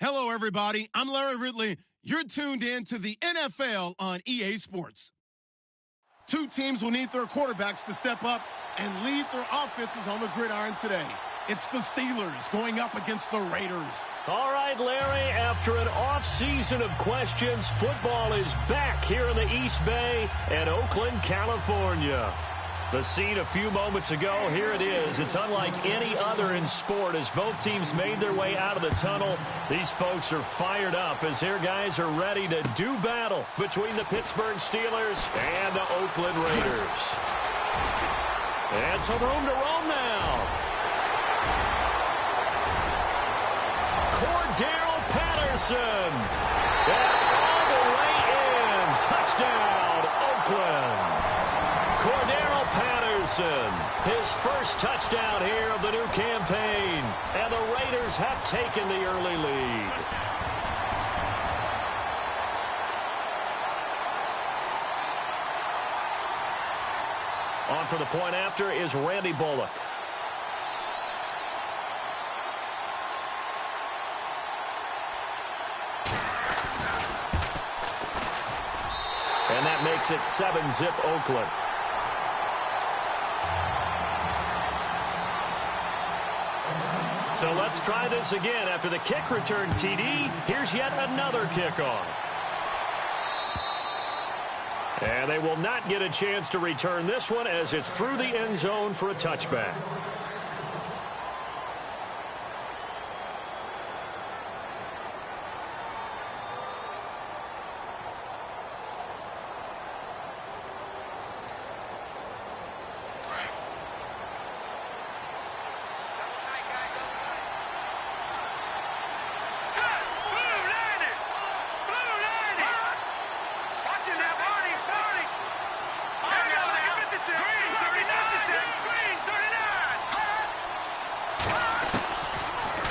Hello, everybody. I'm Larry Ridley. You're tuned in to the NFL on EA Sports. Two teams will need their quarterbacks to step up and lead their offenses on the gridiron today. It's the Steelers going up against the Raiders. All right, Larry, after an off-season of questions, football is back here in the East Bay and Oakland, California. The scene a few moments ago, here it is. It's unlike any other in sport as both teams made their way out of the tunnel. These folks are fired up as their guys are ready to do battle between the Pittsburgh Steelers and the Oakland Raiders. And some room to roam now. Cordarrelle Patterson. And all the way in. Touchdown, Oakland. Cordarrelle Patterson, his first touchdown here of the new campaign. And the Raiders have taken the early lead. On for the point after is Randy Bullock. And that makes it 7-zip Oakland. So let's try this again. After the kick return TD, here's yet another kickoff. And they will not get a chance to return this one as it's through the end zone for a touchback.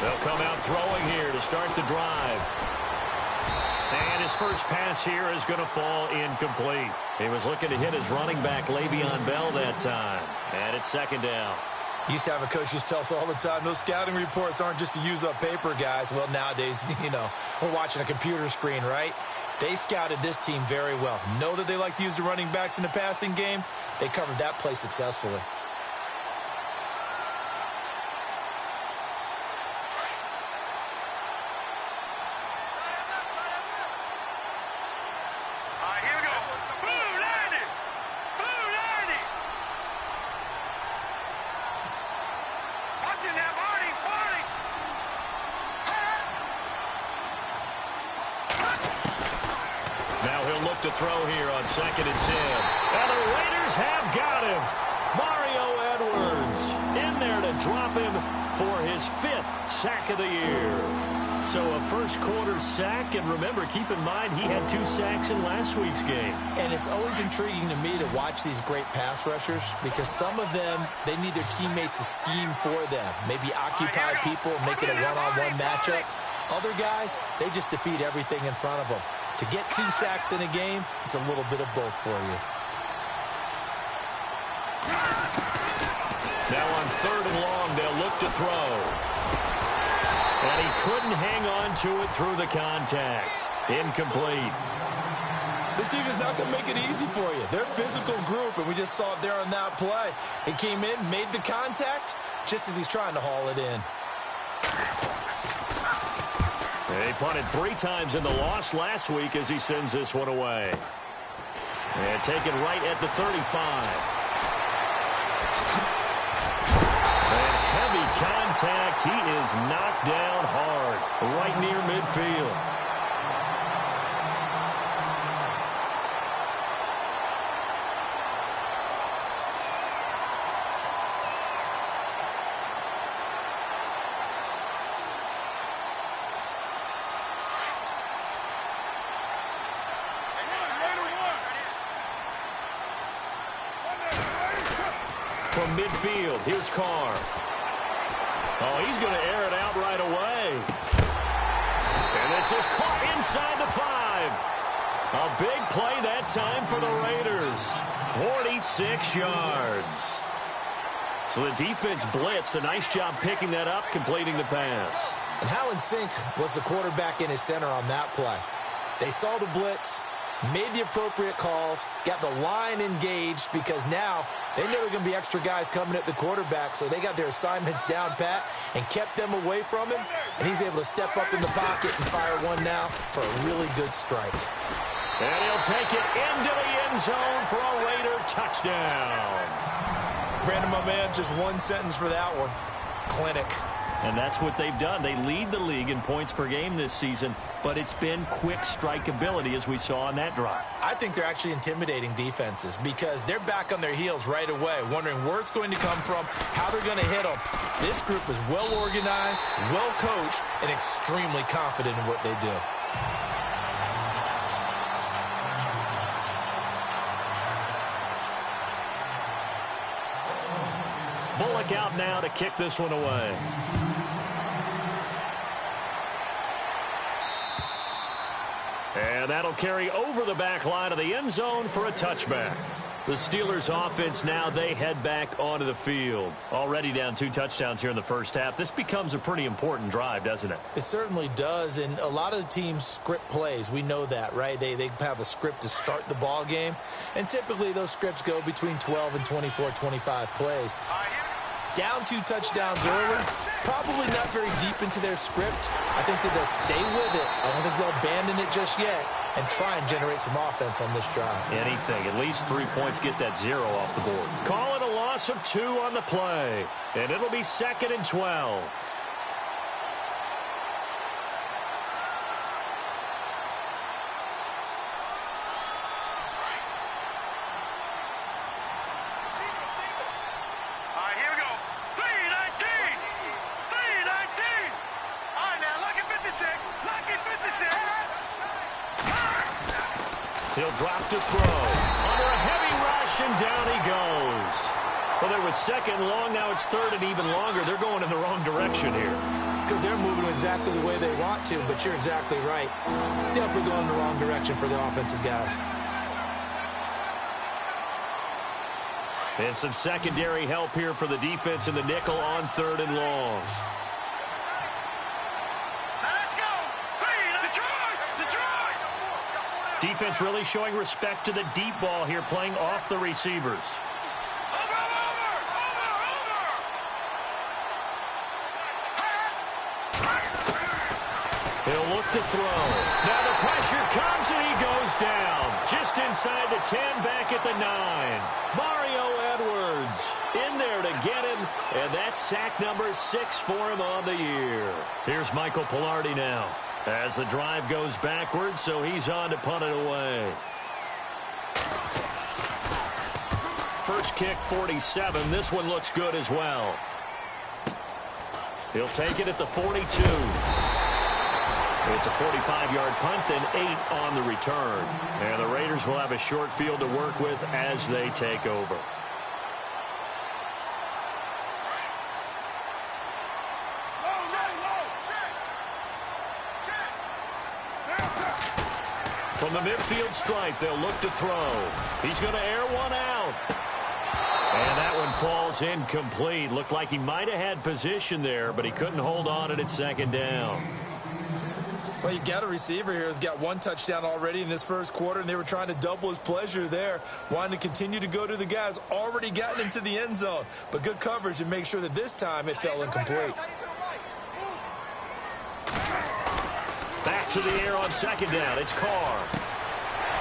They'll come out throwing here to start the drive. And his first pass here is going to fall incomplete. He was looking to hit his running back, Le'Veon Bell, that time. And it's second down. Used to have a coach just tell us all the time, those scouting reports aren't just to use up paper, guys. Well, nowadays, we're watching a computer screen, right? They scouted this team very well. Know that they like to use the running backs in the passing game. They covered that play successfully. To throw here on 2nd and 10. And the Raiders have got him. Mario Edwards in there to drop him for his 5th sack of the year. So a first quarter sack, and remember, keep in mind, he had 2 sacks in last week's game. And it's always intriguing to me to watch these great pass rushers because some of them, they need their teammates to scheme for them. Maybe occupy people, make it a one-on-one matchup. Other guys, they just defeat everything in front of them. To get 2 sacks in a game, it's a little bit of both for you. Now on 3rd and long, they'll look to throw. And he couldn't hang on to it through the contact. Incomplete. This team is not going to make it easy for you. They're a physical group, and we just saw it there on that play. He came in, made the contact, just as he's trying to haul it in. They punted 3 times in the loss last week as he sends this one away. And taken right at the 35. And heavy contact. He is knocked down hard right near midfield. From midfield, here's Carr. Oh, he's going to air it out right away. And this is caught inside the 5. A big play that time for the Raiders. 46 yards. So the defense blitzed. A nice job picking that up, completing the pass. And how in sync was the quarterback and his center on that play? They saw the blitz, made the appropriate calls, got the line engaged because now they know there are going to be extra guys coming at the quarterback, so they got their assignments down pat and kept them away from him, and he's able to step up in the pocket and fire one now for a really good strike. And he'll take it into the end zone for a Raider touchdown. Brandon, my man, just one sentence for that one. Clinic. And that's what they've done. They lead the league in points per game this season, but it's been quick strikeability as we saw on that drive. I think they're actually intimidating defenses because they're back on their heels right away, wondering where it's going to come from, how they're going to hit them. This group is well organized, well coached, and extremely confident in what they do. Bullock out now to kick this one away. And that'll carry over the back line of the end zone for a touchback. The Steelers offense now, they head back onto the field. Already down 2 touchdowns here in the first half. This becomes a pretty important drive, doesn't it? It certainly does, and a lot of the teams script plays. We know that, right? They have a script to start the ball game, and typically those scripts go between 12 and 24, 25 plays. Down 2 touchdowns early, probably not very deep into their script. I think that they'll stay with it. I don't think they'll abandon it just yet and try and generate some offense on this drive. Anything. At least 3 points, get that 0 off the board. Call it a loss of 2 on the play, and it'll be 2nd and 12. He'll drop to throw. Under a heavy rush, and down he goes. Well, there was 2nd and long. Now it's 3rd and even longer. They're going in the wrong direction here. Because they're moving exactly the way they want to, but you're exactly right. Definitely going in the wrong direction for the offensive guys. And some secondary help here for the defense in the nickel on 3rd and long. Defense really showing respect to the deep ball here, playing off the receivers. He'll look to throw. Now the pressure comes and he goes down. Just inside the 10, back at the 9. Mario Edwards in there to get him, and that's sack number 6 for him on the year. Here's Michael Pilardi now, as the drive goes backwards, so he's on to punt it away. First kick, 47. This one looks good as well. He'll take it at the 42. It's a 45-yard punt, then 8 on the return. And the Raiders will have a short field to work with as they take over. From the midfield stripe, they'll look to throw. He's going to air one out. And that one falls incomplete. Looked like he might have had position there, but he couldn't hold on it at 2nd down. Well, you've got a receiver here who's got 1 touchdown already in this first quarter, and they were trying to double his pleasure there, wanting to continue to go to the guys already gotten into the end zone. But good coverage to make sure that this time it fell incomplete. Back to the air on 2nd down. It's Carr.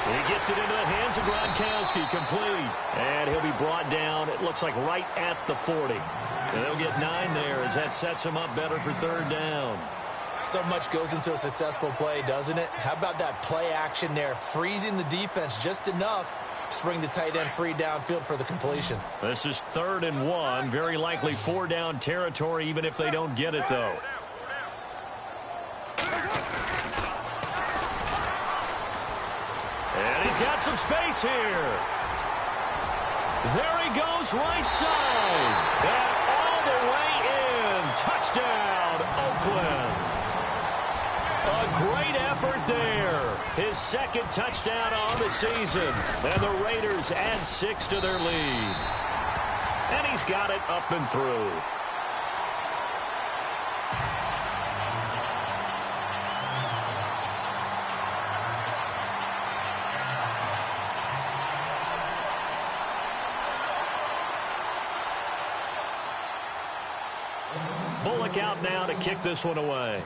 He gets it into the hands of Gronkowski, complete. And he'll be brought down, it looks like right at the 40. And they'll get 9 there as that sets him up better for 3rd down. So much goes into a successful play, doesn't it? How about that play action there, freezing the defense just enough to bring the tight end free downfield for the completion. This is 3rd and 1, very likely 4-down territory, even if they don't get it, though. And he's got some space here. There he goes, right side. And all the way in. Touchdown, Oakland. A great effort there. His 2nd touchdown on the season. And the Raiders add 6 to their lead. And he's got it up and through. They'll look out now to kick this one away.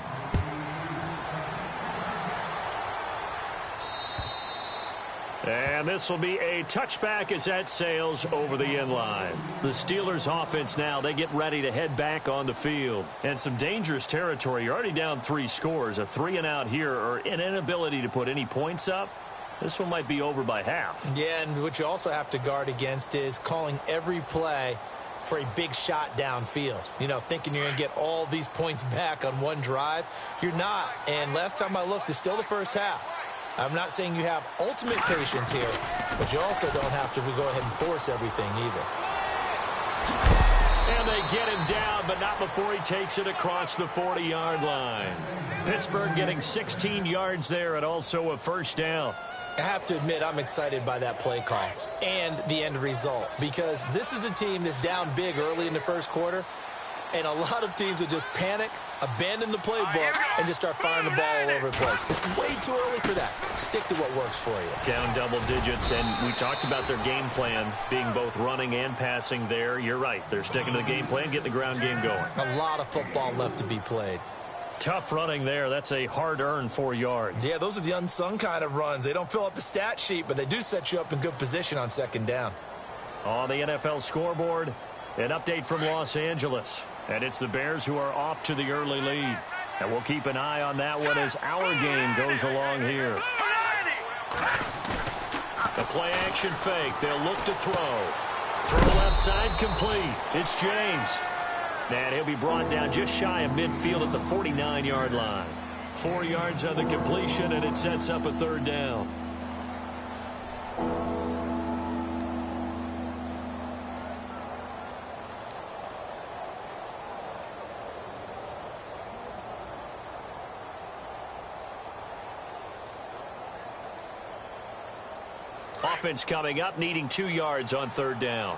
And this will be a touchback as that sails over the end line. The Steelers offense now, they get ready to head back on the field. And some dangerous territory. You're already down 3 scores. A 3-and-out here or an inability to put any points up. This one might be over by half. Yeah, and what you also have to guard against is calling every play for a big shot downfield. You know, thinking you're going to get all these points back on one drive. You're not. And last time I looked, it's still the first half. I'm not saying you have ultimate patience here, but you also don't have to go ahead and force everything either. And they get him down, but not before he takes it across the 40-yard line. Pittsburgh getting 16 yards there and also a first down. I have to admit, I'm excited by that play call and the end result, because this is a team that's down big early in the first quarter, and a lot of teams will just panic, abandon the playbook, and just start firing the ball all over the place. It's way too early for that. Stick to what works for you. Down double digits, and we talked about their game plan being both running and passing there. You're right. They're sticking to the game plan, getting the ground game going. A lot of football left to be played. Tough running there. That's a hard-earned 4 yards. Yeah, those are the unsung kind of runs. They don't fill up the stat sheet, but they do set you up in good position on second down. On the NFL scoreboard, an update from Los Angeles. And it's the Bears who are off to the early lead. And we'll keep an eye on that one as our game goes along here. The play-action fake. They'll look to throw. Throw left side complete. It's James. And he'll be brought down just shy of midfield at the 49-yard line. 4 yards on the completion, and it sets up a third down. Offense coming up, needing 2 yards on third down.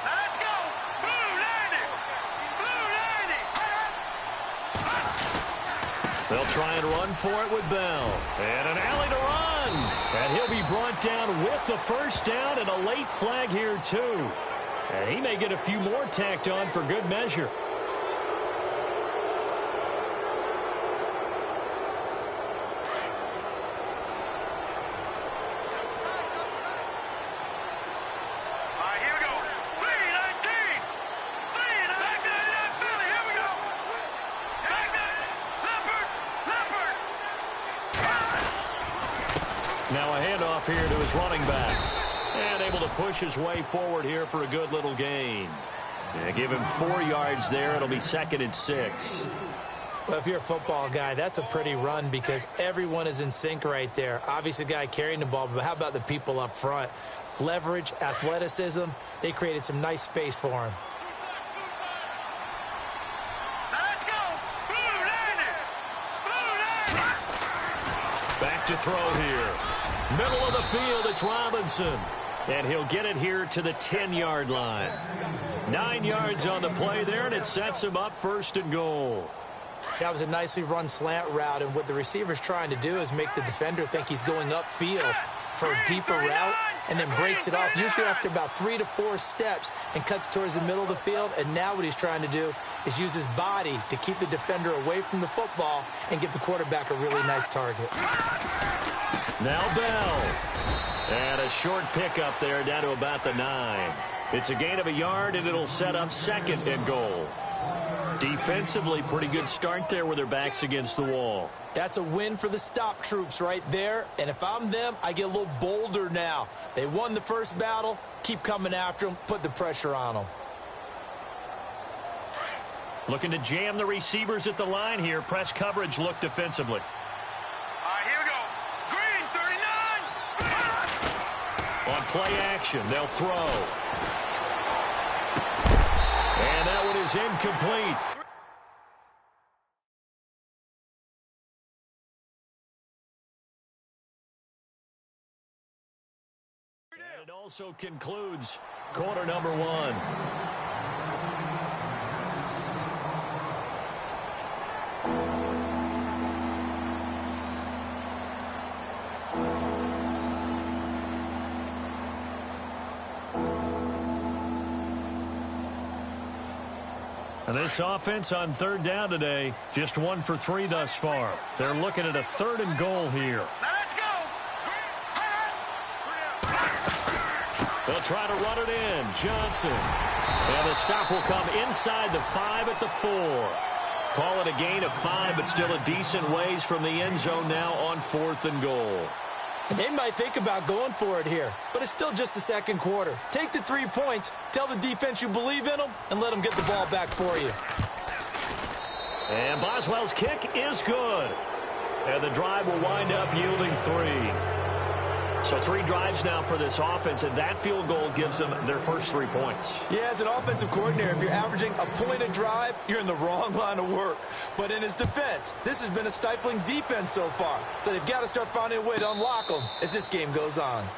Let's go! Blue landing! Blue landing! They'll try and run for it with Bell. And an alley to run. And he'll be brought down with the first down and a late flag here, too. And he may get a few more tacked on for good measure. Now a handoff here to his running back. And able to push his way forward here for a good little gain. And give him 4 yards there. It'll be 2nd and 6. Well, if you're a football guy, that's a pretty run because everyone is in sync right there. Obviously, the guy carrying the ball, but how about the people up front? Leverage, athleticism, they created some nice space for him. Let's go! Blue landing! Blue landing! Back to throw here. Middle of the field, it's Robinson. And he'll get it here to the 10-yard line. 9 yards on the play there, and it sets him up 1st and goal. That was a nicely run slant route, and what the receiver's trying to do is make the defender think he's going upfield for a deeper route and then breaks it off, usually after about 3 to 4 steps, and cuts towards the middle of the field. And now what he's trying to do is use his body to keep the defender away from the football and give the quarterback a really nice target. Now Bell. And a short pickup there down to about the 9. It's a gain of a yard, and it'll set up 2nd and goal. Defensively, pretty good start there with their backs against the wall. That's a win for the stop troops right there. And if I'm them, I get a little bolder now. They won the first battle. Keep coming after them. Put the pressure on them. Looking to jam the receivers at the line here. Press coverage look defensively. All right, here we go. Green, 39. On play action, they'll throw. And that one is incomplete. And it also concludes quarter number 1. And this offense on third down today, just 1 for 3 thus far. They're looking at a 3rd and goal here. Now let's go. They'll try to run it in. Johnson. And the stop will come inside the 5 at the 4. Call it a gain of 5, but still a decent ways from the end zone now on 4th and goal. They might think about going for it here, but it's still just the second quarter. Take the 3 points, tell the defense you believe in them, and let them get the ball back for you. And Boswell's kick is good. And the drive will wind up yielding 3. So 3 drives now for this offense, and that field goal gives them their first 3 points. Yeah, as an offensive coordinator, if you're averaging a point a drive, you're in the wrong line of work. But in his defense, this has been a stifling defense so far. So they've got to start finding a way to unlock them as this game goes on.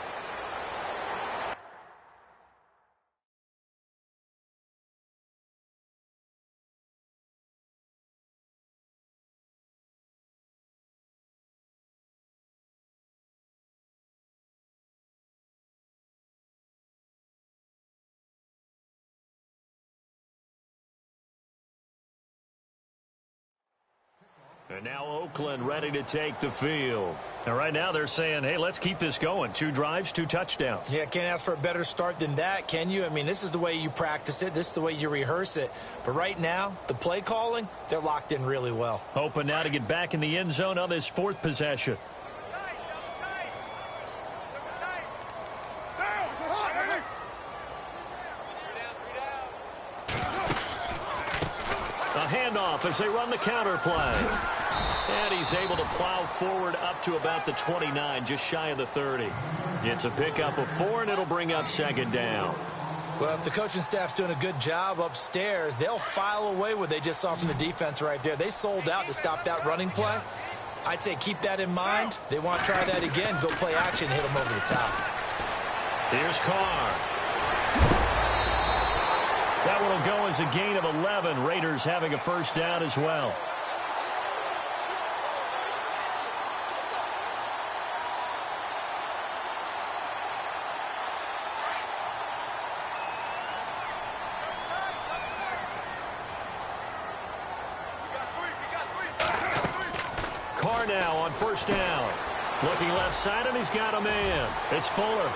And now Oakland ready to take the field. And right now they're saying, hey, let's keep this going. 2 drives, 2 touchdowns. Yeah, can't ask for a better start than that, can you? I mean, this is the way you practice it. This is the way you rehearse it. But right now, the play calling, they're locked in really well. Hoping now to get back in the end zone on this 4th possession. A handoff as they run the counter play. And he's able to plow forward up to about the 29, just shy of the 30. It's a pickup of 4, and it'll bring up 2nd down. Well, if the coaching staff's doing a good job upstairs, they'll file away what they just saw from the defense right there. They sold out to stop that running play. I'd say keep that in mind. They want to try that again, go play action, hit them over the top. Here's Carr. That one will go as a gain of 11. Raiders having a first down as well. Carr now on first down. Looking left side, and he's got a man. It's Fuller.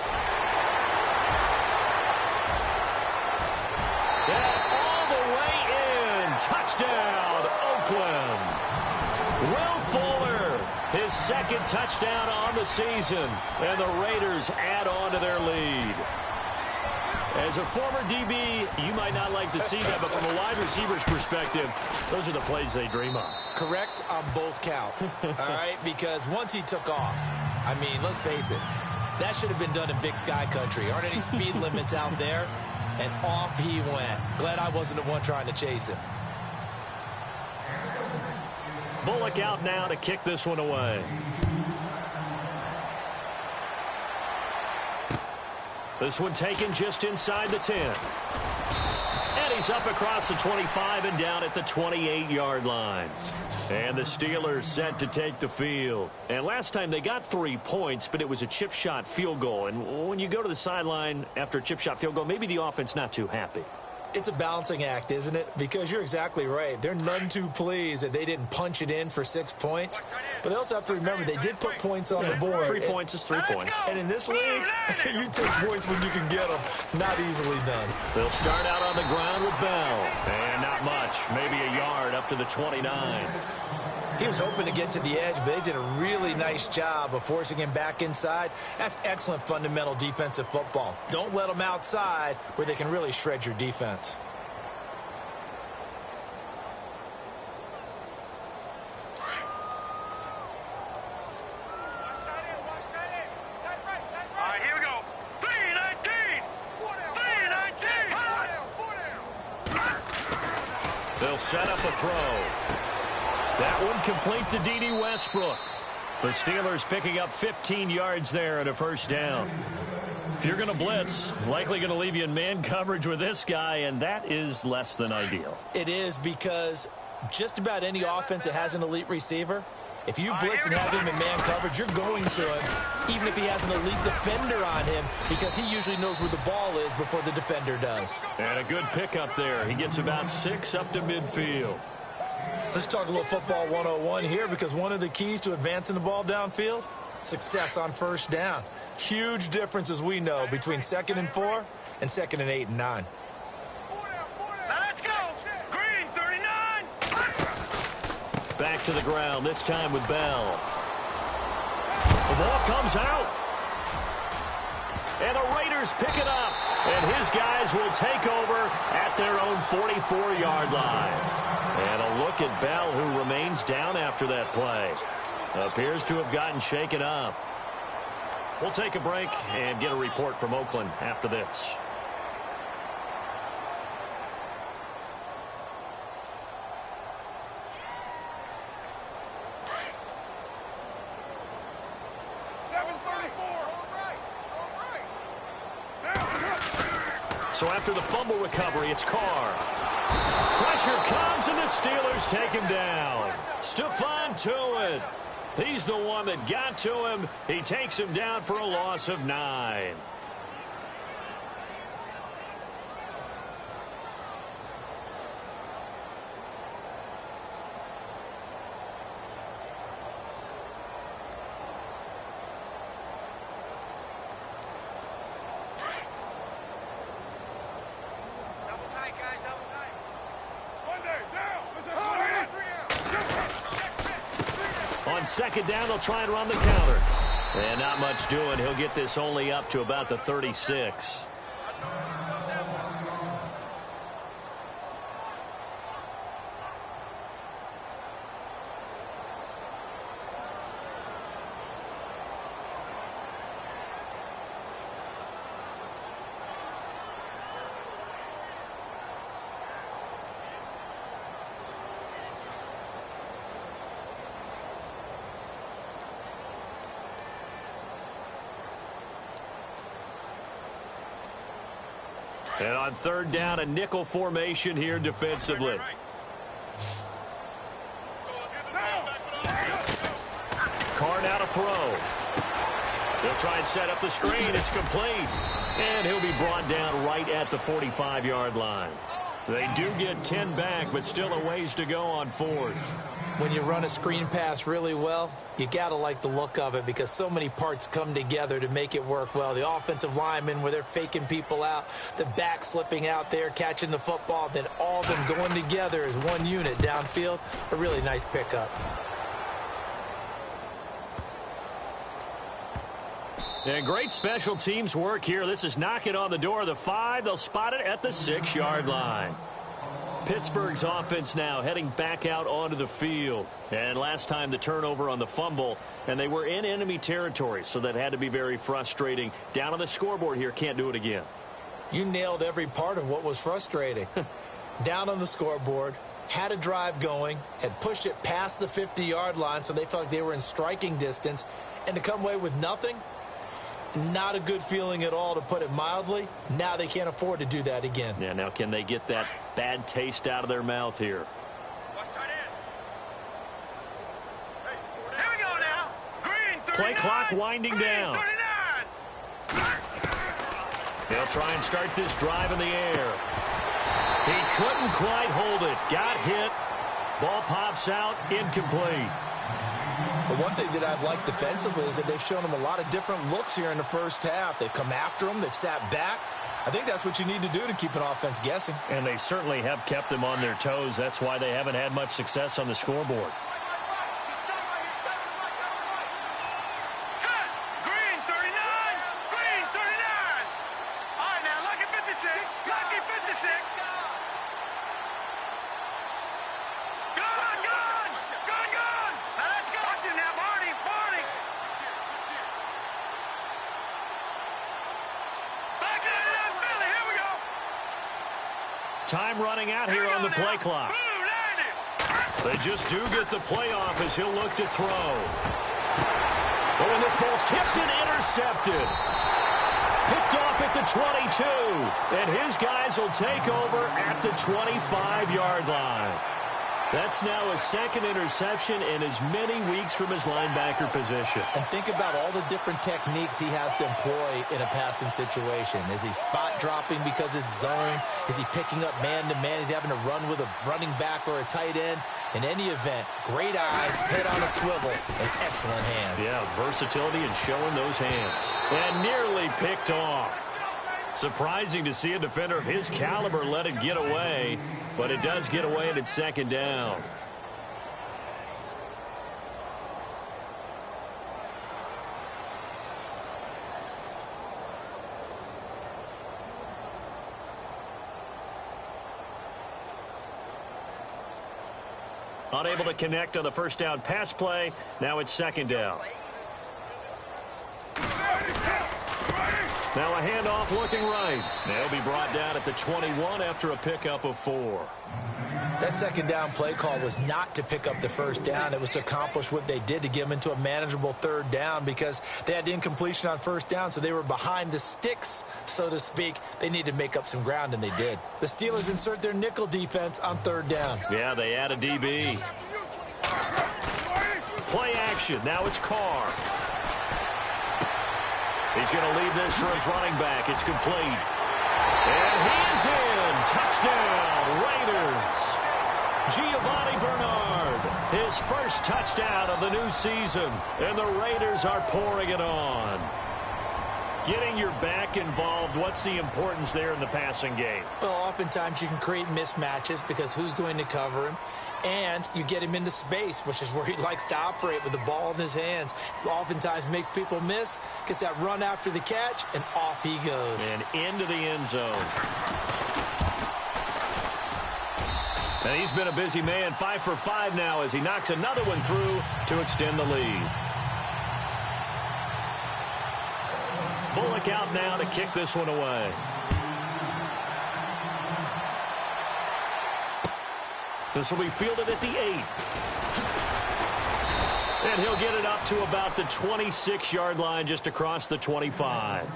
All the way in. Touchdown, Oakland. Will Fuller, his 2nd touchdown on the season. And the Raiders add on to their lead. As a former DB, you might not like to see that, but from a wide receiver's perspective, those are the plays they dream of. Correct on both counts, all right? Because once he took off, I mean, let's face it, that should have been done in Big Sky country. Aren't any speed limits out there? And off he went. Glad I wasn't the one trying to chase him. Bullock out now to kick this one away. This one taken just inside the 10. And he's up across the 25 and down at the 28-yard line. And the Steelers set to take the field. And last time they got 3 points, but it was a chip shot field goal. And when you go to the sideline after a chip shot field goal, maybe the offense not too happy. It's a balancing act, isn't it? Because you're exactly right. They're none too pleased that they didn't punch it in for 6 points. But they also have to remember they did put points on the board. 3 points is 3 points. And in this league, you take points when you can get them. Not easily done. They'll start out on the ground with Bell. And not much. Maybe a yard up to the 29. He was hoping to get to the edge, but they did a really nice job of forcing him back inside. That's excellent fundamental defensive football. Don't let them outside where they can really shred your defense. All right, here we go. 3-19. 3-19. They'll set up a throw. That one complete to D.D. Westbrook. The Steelers picking up 15 yards there and a first down. If you're going to blitz, likely going to leave you in man coverage with this guy, and that is less than ideal. It is, because just about any offense that has an elite receiver, If you blitz and have him in man coverage, you're going to him, even if he has an elite defender on him, because he usually knows where the ball is before the defender does. And a good pickup there. He gets about 6 up to midfield. Let's talk a little football 101 here, because one of the keys to advancing the ball downfield, success on first down. Huge difference, as we know, between 2nd and 4 and 2nd and 8 and 9. Let's go. Green 39. Back to the ground, this time with Bell. The ball comes out. And the Raiders pick it up. And his guys will take over at their own 44-yard line. And a look at Bell, who remains down after that play. Appears to have gotten shaken up. We'll take a break and get a report from Oakland after this. So after the fumble recovery, it's Carr. Pressure comes, and the Steelers take him down. Stephon Tuitt. He's the one that got to him. He takes him down for a loss of 9. On 2nd down, they'll try and run the counter. And not much doing. He'll get this only up to about the 36. And on 3rd down, a nickel formation here defensively. Carr now to throw. They'll try and set up the screen. It's complete. And he'll be brought down right at the 45-yard line. They do get 10 back, but still a ways to go on 4th. When you run a screen pass really well, you got to like the look of it, because so many parts come together to make it work well. The offensive linemen, where they're faking people out, the back slipping out there, catching the football, then all of them going together as one unit downfield. A really nice pickup. And great special teams work here. This is knocking on the door of the 5. They'll spot it at the 6-yard line. Pittsburgh's offense now heading back out onto the field. And last time the turnover on the fumble, and they were in enemy territory, so that had to be very frustrating. Down on the scoreboard here, can't do it again. You nailed every part of what was frustrating. Down on the scoreboard, had a drive going, had pushed it past the 50-yard line, so they felt like they were in striking distance, and to come away with nothing, not a good feeling at all, to put it mildly. Now they can't afford to do that again. Yeah, now can they get that bad taste out of their mouth here? Here we go now. Green 39. Play clock winding Green down. 39. They'll try and start this drive in the air. He couldn't quite hold it. Got hit. Ball pops out. Incomplete. But one thing that I've liked defensively is that they've shown him a lot of different looks here in the first half. They've come after him. They've sat back. I think that's what you need to do to keep an offense guessing. And they certainly have kept them on their toes. That's why they haven't had much success on the scoreboard. Set. Green 39. Green 39. All right, now, lucky 56. Lucky 56. Good, good. Good, good. Now, let's go. Watch it now, Barney. Barney. Back to the Philly. Here we go. Time running out here on the play clock. They just do get the playoff as he'll look to throw. Oh, and this ball's tipped and intercepted. Picked off at the 22. And his guys will take over at the 25-yard line. That's now his second interception in as many weeks from his linebacker position. And think about all the different techniques he has to employ in a passing situation. Is he spot dropping because it's zone? Is he picking up man-to-man? Is he having to run with a running back or a tight end? In any event, great eyes, head on a swivel, and excellent hands. Yeah, versatility and showing those hands. And nearly picked off. Surprising to see a defender of his caliber let it get away, but it does get away and it's second down. Unable to connect on the first down pass play. Now it's second down. Now a handoff looking right. They'll be brought down at the 21 after a pickup of 4. That second down play call was not to pick up the first down. It was to accomplish what they did, to get them into a manageable third down, because they had incompletion on first down, so they were behind the sticks, so to speak. They needed to make up some ground, and they did. The Steelers insert their nickel defense on third down. Yeah, they add a DB. Play action. Now it's Carr. He's going to leave this for his running back. It's complete. And he is in. Touchdown, Raiders. Giovanni Bernard, his first touchdown of the new season. And the Raiders are pouring it on. Getting your back involved, what's the importance there in the passing game? Well, oftentimes you can create mismatches because who's going to cover him? And you get him into space, which is where he likes to operate with the ball in his hands. Oftentimes makes people miss, gets that run after the catch, and off he goes. And into the end zone. And he's been a busy man, 5 for 5 now as he knocks another one through to extend the lead. Bullock out now to kick this one away. This will be fielded at the 8. And he'll get it up to about the 26-yard line, just across the 25.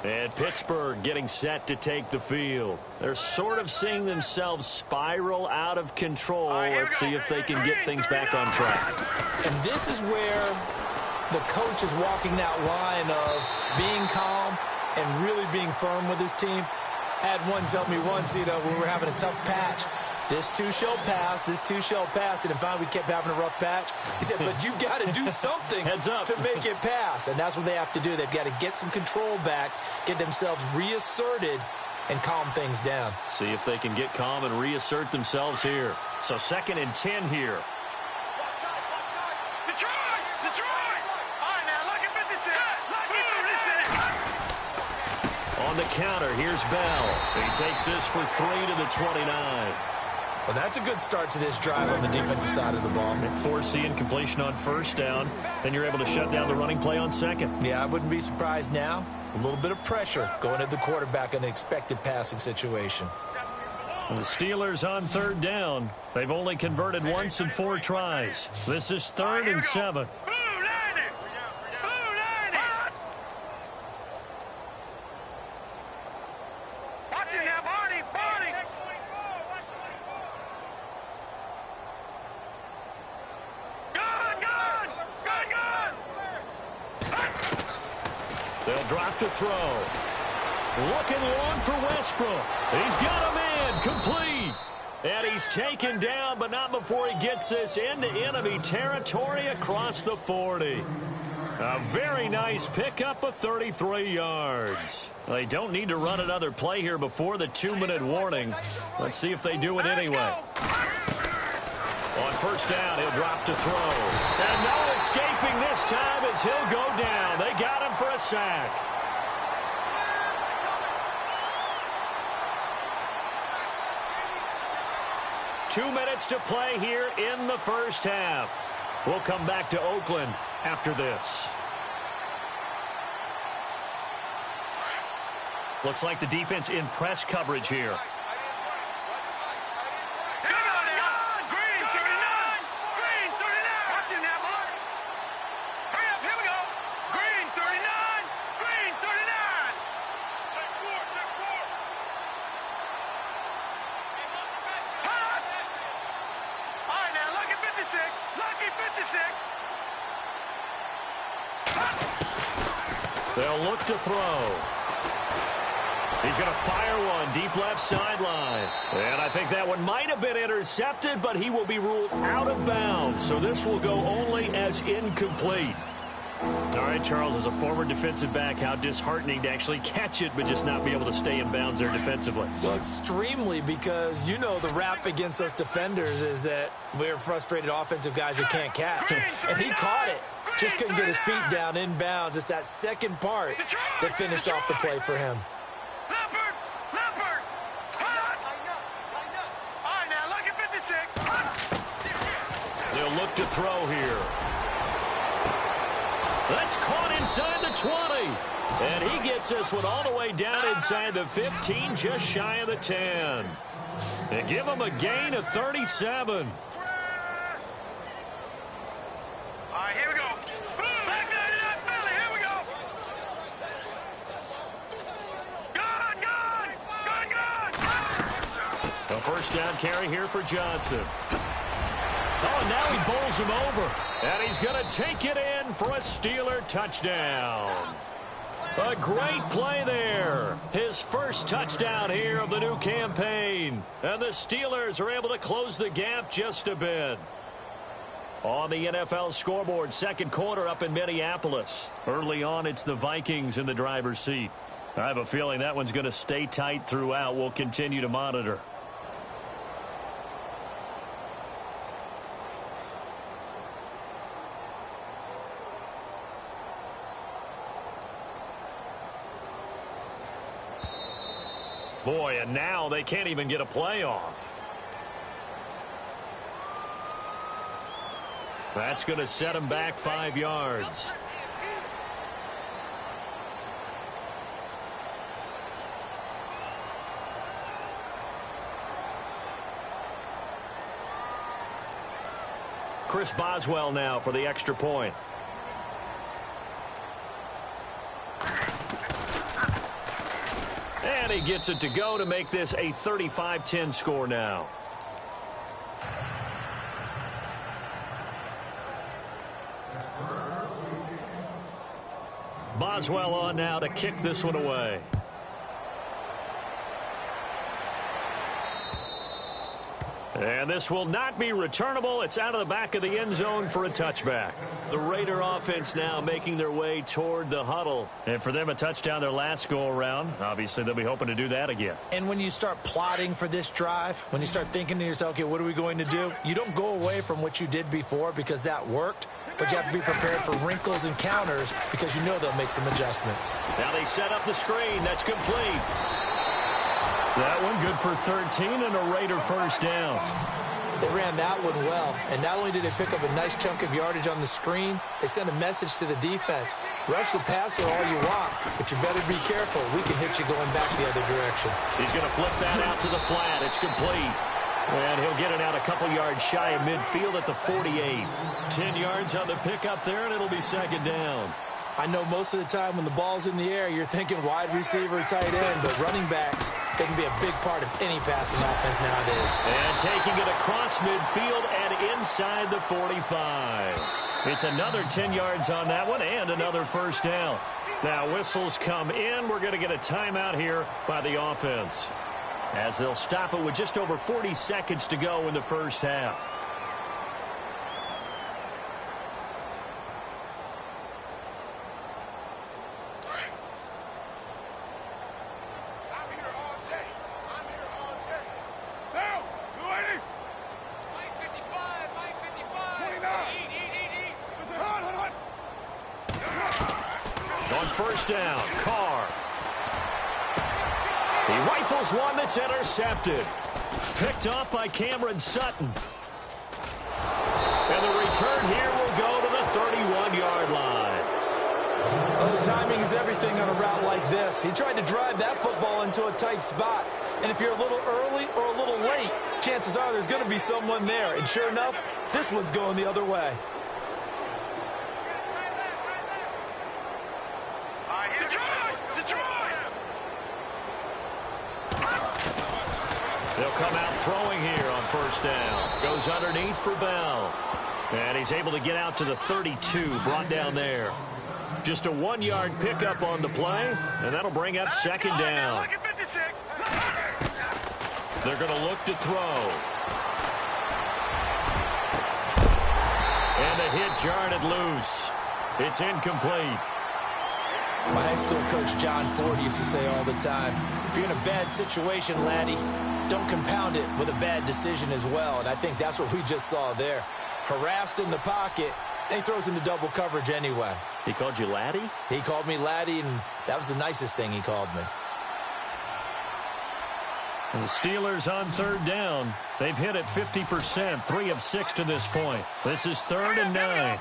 And Pittsburgh getting set to take the field. They're sort of seeing themselves spiral out of control. Let's see if they can get things back on track. And this is where the coach is walking that line of being calm and really being firm with his team. I had one tell me once, when we were having a tough patch, this too shall pass, this too shall pass. And finally we kept having a rough patch. He said, but you got to do something to make it pass. And that's what they have to do. They've got to get some control back, get themselves reasserted, and calm things down. See if they can get calm and reassert themselves here. So 2nd and 10 here. On the counter, here's Bell. He takes this for 3 to the 29. Well, that's a good start to this drive on the defensive side of the ball. Foreseeing completion on first down, then you're able to shut down the running play on second. Yeah, I wouldn't be surprised now. A little bit of pressure going at the quarterback in an expected passing situation. And the Steelers on third down. They've only converted once in 4 tries. This is 3rd and 7. They'll drop to throw. Looking long for Westbrook. He's got a man complete. And he's taken down, but not before he gets this into enemy territory across the 40. A very nice pickup of 33 yards. They don't need to run another play here before the 2-minute warning. Let's see if they do it anyway. On first down, he'll drop to throw. And no escaping this time as he'll go down. They got him for a sack. Two minutes to play here in the first half. We'll come back to Oakland after this. Looks like the defense in press coverage here. They'll look to throw. He's going to fire one deep left sideline. And I think that one might have been intercepted, but he will be ruled out of bounds. So this will go only as incomplete. All right, Charles, as a former defensive back, how disheartening to actually catch it but just not be able to stay in bounds there defensively. Well, extremely, because you know the rap against us defenders is that we're frustrated offensive guys who can't catch. And he caught it. Just couldn't get his feet down in bounds. It's that second part that finished off the play for him. Leopard! All right, now, look at 56. They'll look to throw here. That's caught inside the 20. And he gets this one all the way down inside the 15, just shy of the 10. And give him a gain of 37. All right, here we go. Back there to that Philly. Here we go. Gone. A first down carry here for Johnson. Oh, and now he bowls him over. And he's going to take it in for a Steeler touchdown. A great play there. His first touchdown here of the new campaign. And the Steelers are able to close the gap just a bit. On the NFL scoreboard, second quarter up in Minneapolis. Early on, it's the Vikings in the driver's seat. I have a feeling that one's going to stay tight throughout. We'll continue to monitor. Boy, and now they can't even get a playoff. That's going to set him back 5 yards. Chris Boswell now for the extra point. And he gets it to go to make this a 35-10 score now. Boswell on now to kick this one away. And this will not be returnable. It's out of the back of the end zone for a touchback. The Raider offense now making their way toward the huddle. And for them, a touchdown their last go-around. Obviously, they'll be hoping to do that again. And when you start plotting for this drive, when you start thinking to yourself, okay, what are we going to do? You don't go away from what you did before because that worked. But you have to be prepared for wrinkles and counters because you know they'll make some adjustments. Now they set up the screen. That's complete. That one good for 13 and a Raider first down. They ran that one well, and not only did they pick up a nice chunk of yardage on the screen, they sent a message to the defense. Rush the passer all you want, but you better be careful. We can hit you going back the other direction. He's going to flip that out to the flat. It's complete. And he'll get it out a couple yards shy of midfield at the 48. 10 yards on the pickup there, and it'll be second down. I know most of the time when the ball's in the air, you're thinking wide receiver, tight end, but running backs, they can be a big part of any passing offense nowadays. And taking it across midfield and inside the 45. It's another 10 yards on that one and another first down. Now whistles come in. We're going to get a timeout here by the offense, as they'll stop it with just over 40 seconds to go in the first half. First down, Carr. He rifles one that's intercepted. Picked off by Cameron Sutton. And the return here will go to the 31-yard line. Oh, the timing is everything on a route like this. He tried to drive that football into a tight spot. And if you're a little early or a little late, chances are there's going to be someone there. And sure enough, this one's going the other way. They'll come out throwing here on first down. Goes underneath for Bell. And he's able to get out to the 32, brought down there. Just a 1-yard pickup on the play, and that'll bring up second down. They're going to look to throw. And the hit jarred it loose. It's incomplete. My high school coach John Ford used to say all the time, if you're in a bad situation, laddie, don't compound it with a bad decision as well. And I think that's what we just saw there. Harassed in the pocket, and he throws into double coverage anyway. He called you laddie? He called me laddie, and that was the nicest thing he called me. And the Steelers on third down. They've hit it 50%, 3 of 6 to this point. This is 3rd and 9.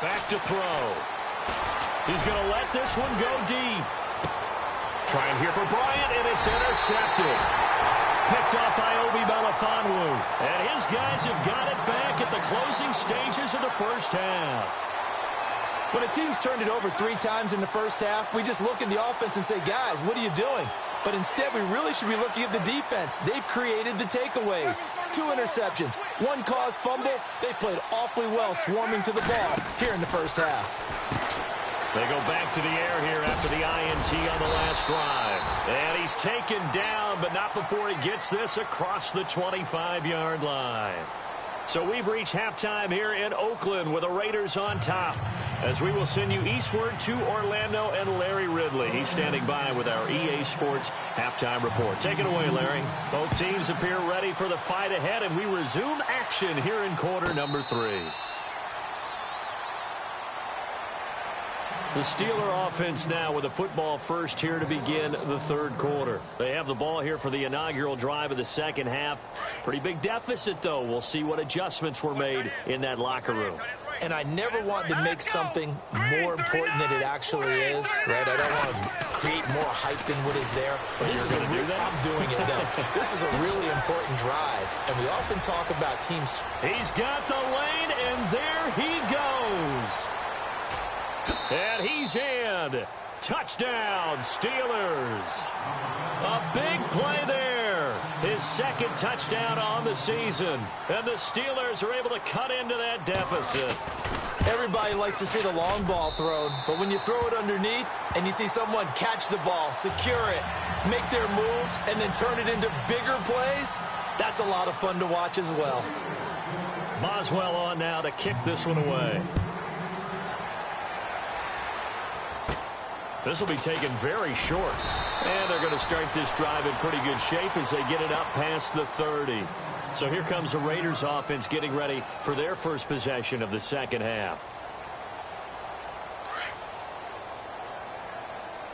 Back to throw. He's going to let this one go deep. Trying here for Bryant, and it's intercepted. Picked off by Obi Melifonwu. And his guys have got it back at the closing stages of the first half. When a team's turned it over 3 times in the first half, we just look at the offense and say, guys, what are you doing? But instead, we really should be looking at the defense. They've created the takeaways. 2 interceptions, 1 caused fumble. They played awfully well swarming to the ball here in the first half. They go back to the air here after the INT on the last drive. And he's taken down, but not before he gets this across the 25-yard line. So we've reached halftime here in Oakland with the Raiders on top, as we will send you eastward to Orlando and Larry Ridley. He's standing by with our EA Sports halftime report. Take it away, Larry. Both teams appear ready for the fight ahead, and we resume action here in quarter number 3. The Steeler offense now with a football first here to begin the third quarter. They have the ball here for the inaugural drive of the second half. Pretty big deficit, though. We'll see what adjustments were made in that locker room. And I never want to make something more important than it actually is, right? I don't want to create more hype than what is there. But this is I'm doing it, though. This is a really important drive. And we often talk about teams. He's got the lane, and there he goes. And he's in. Touchdown, Steelers. A big play there. His second touchdown on the season. And the Steelers are able to cut into that deficit. Everybody likes to see the long ball thrown, but when you throw it underneath and you see someone catch the ball, secure it, make their moves, and then turn it into bigger plays, that's a lot of fun to watch as well. Boswell on now to kick this one away. This will be taken very short. And they're going to start this drive in pretty good shape as they get it up past the 30. So here comes the Raiders offense getting ready for their first possession of the second half.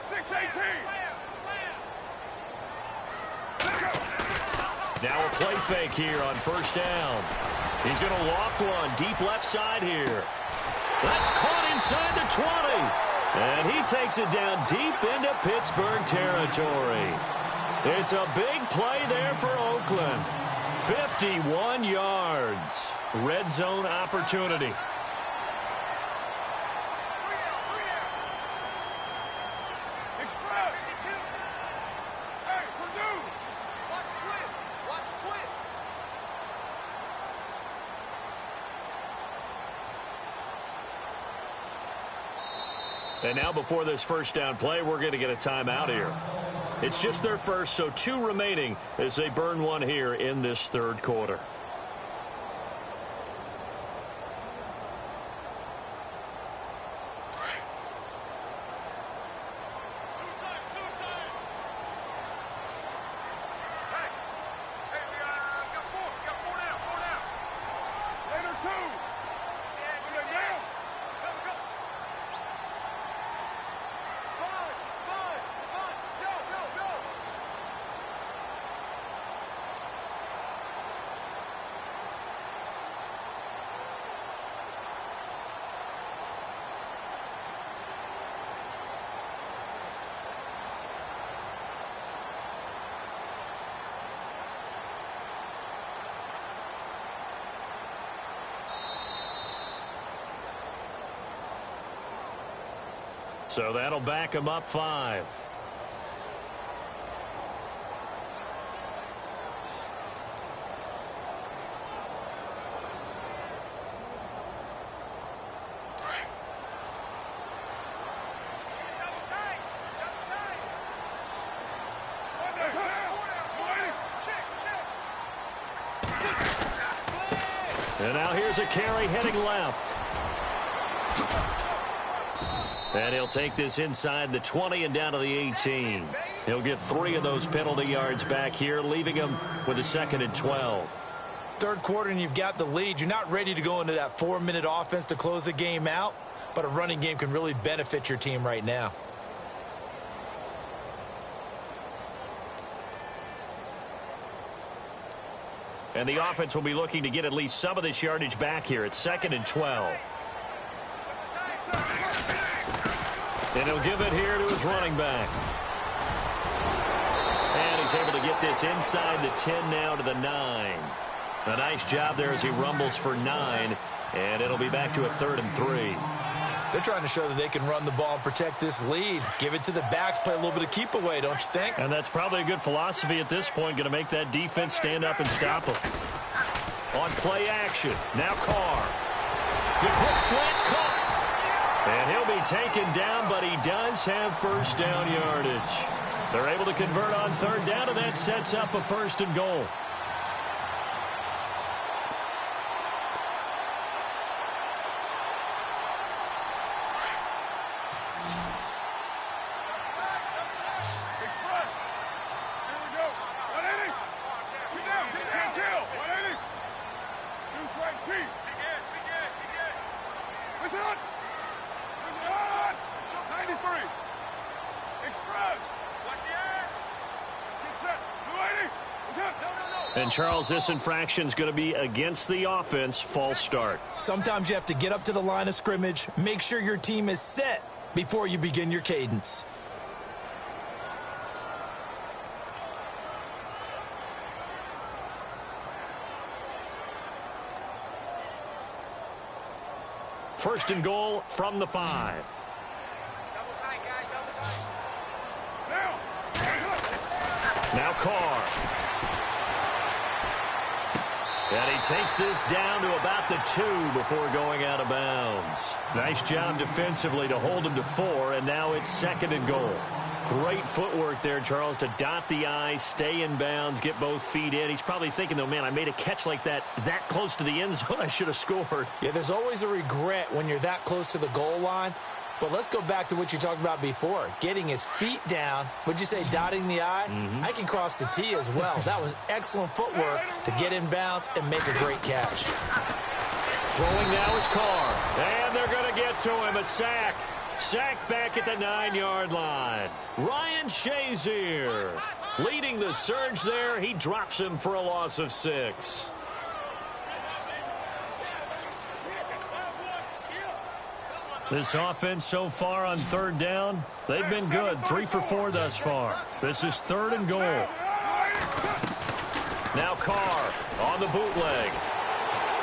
6-18. Now a play fake here on first down. He's going to loft one deep left side here. That's caught inside the 20. And he takes it down deep into Pittsburgh territory. It's a big play there for Oakland. 51 yards. Red zone opportunity. And now before this first down play, we're going to get a timeout here. It's just their first, so 2 remaining as they burn one here in this third quarter. So that'll back him up 5. And now here's a carry heading left. And he'll take this inside the 20 and down to the 18. He'll get 3 of those penalty yards back here, leaving him with a 2nd and 12. Third quarter and you've got the lead. You're not ready to go into that 4-minute offense to close the game out, but a running game can really benefit your team right now. And the offense will be looking to get at least some of this yardage back here. It's 2nd and 12. And he'll give it here to his running back. And he's able to get this inside the 10 now to the 9. A nice job there as he rumbles for 9. And it'll be back to a 3rd and 3. They're trying to show that they can run the ball and protect this lead. Give it to the backs, play a little bit of keep away, don't you think? And that's probably a good philosophy at this point, going to make that defense stand up and stop them. On play action, now Carr. The quick slant caught. And he'll be taken down, but he does have first down yardage. They're able to convert on 3rd down, and that sets up a 1st and goal. And Charles, this infraction's going to be against the offense. False start. Sometimes you have to get up to the line of scrimmage, make sure your team is set before you begin your cadence. First and goal from the 5. Now Carr. And he takes this down to about the 2 before going out of bounds. Nice job defensively to hold him to 4, and now it's 2nd and goal. Great footwork there, Charles, to dot the I, stay in bounds, get both feet in. He's probably thinking, though, man, I made a catch like that close to the end zone. I should have scored. Yeah, there's always a regret when you're that close to the goal line. But let's go back to what you talked about before, getting his feet down. Would you say dotting the I? I can cross the T as well. That was excellent footwork to get in bounds and make a great catch. Throwing now is Carr. And they're going to get to him. A sack. Sacked back at the 9-yard line. Ryan Shazier leading the surge there. He drops him for a loss of 6. This offense so far on 3rd down, they've been good. 3 for 4 thus far. This is 3rd and goal. Now Carr on the bootleg.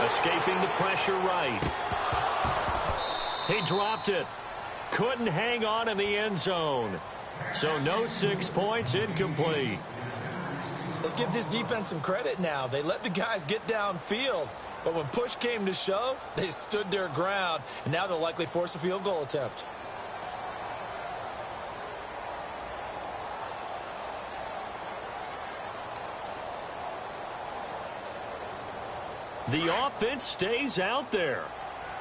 Escaping the pressure right. He dropped it. Couldn't hang on in the end zone. So no 6 points, incomplete. Let's give this defense some credit now. They let the guys get downfield. But when push came to shove, they stood their ground, and now they'll likely force a field goal attempt. The offense stays out there.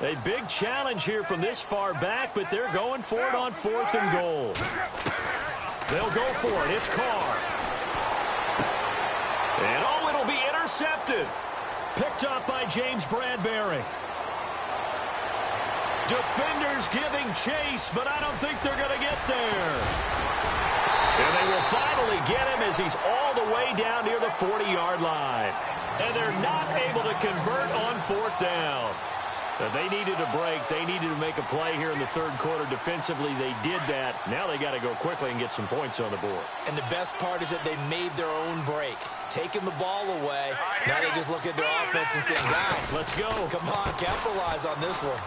A big challenge here from this far back, but they're going for it on 4th and goal. They'll go for it. It's Carr. And, oh, it'll be intercepted. Picked up by James Bradbury. Defenders giving chase, but I don't think they're going to get there. And they will finally get him as he's all the way down near the 40-yard line. And they're not able to convert on 4th down. But they needed a break. They needed to make a play here in the 3rd quarter. Defensively, they did that. Now they got to go quickly and get some points on the board. And the best part is that they made their own break. Taking the ball away. Now they just look at their offense and say, guys, let's go. Come on, capitalize on this one.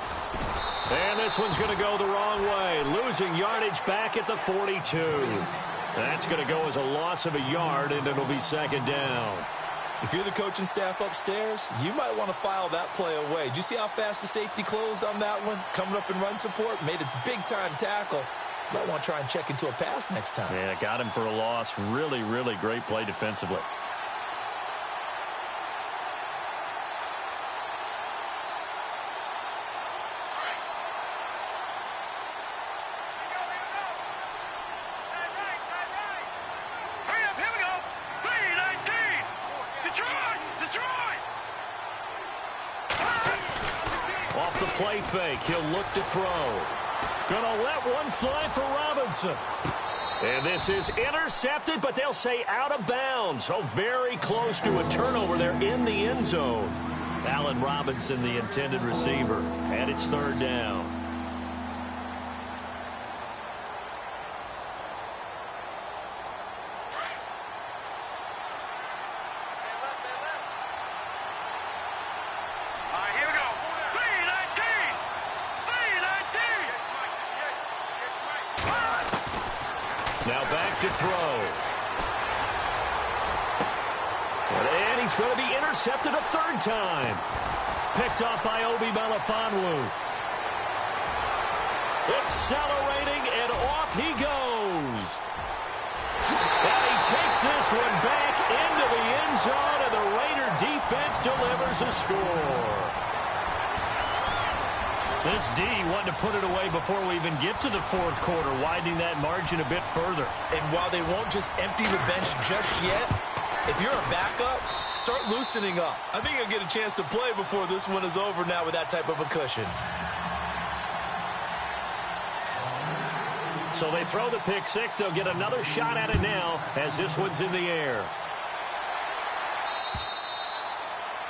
And this one's going to go the wrong way, losing yardage back at the 42. That's going to go as a loss of a yard, and it'll be second down. If you're the coaching staff upstairs, you might want to file that play away. Did you see how fast the safety closed on that one? Coming up in run support, made a big-time tackle. Might want to try and check into a pass next time. Yeah, got him for a loss. Really, really great play defensively. Off the play fake, he'll look to throw. Gonna let one fly for Robinson. And this is intercepted, but they'll say out of bounds. Oh, very close to a turnover there in the end zone. Allen Robinson, the intended receiver, and it's third down. Now back to throw. And he's going to be intercepted a third time. Picked off by Obi Melifonwu. Accelerating, and off he goes. And he takes this one back into the end zone, and the Raider defense delivers a score. This D wanting to put it away before we even get to the fourth quarter, widening that margin a bit further. And while they won't just empty the bench just yet, if you're a backup, start loosening up. I think you'll get a chance to play before this one is over now with that type of a cushion. So they throw the pick six. They'll get another shot at it now as this one's in the air.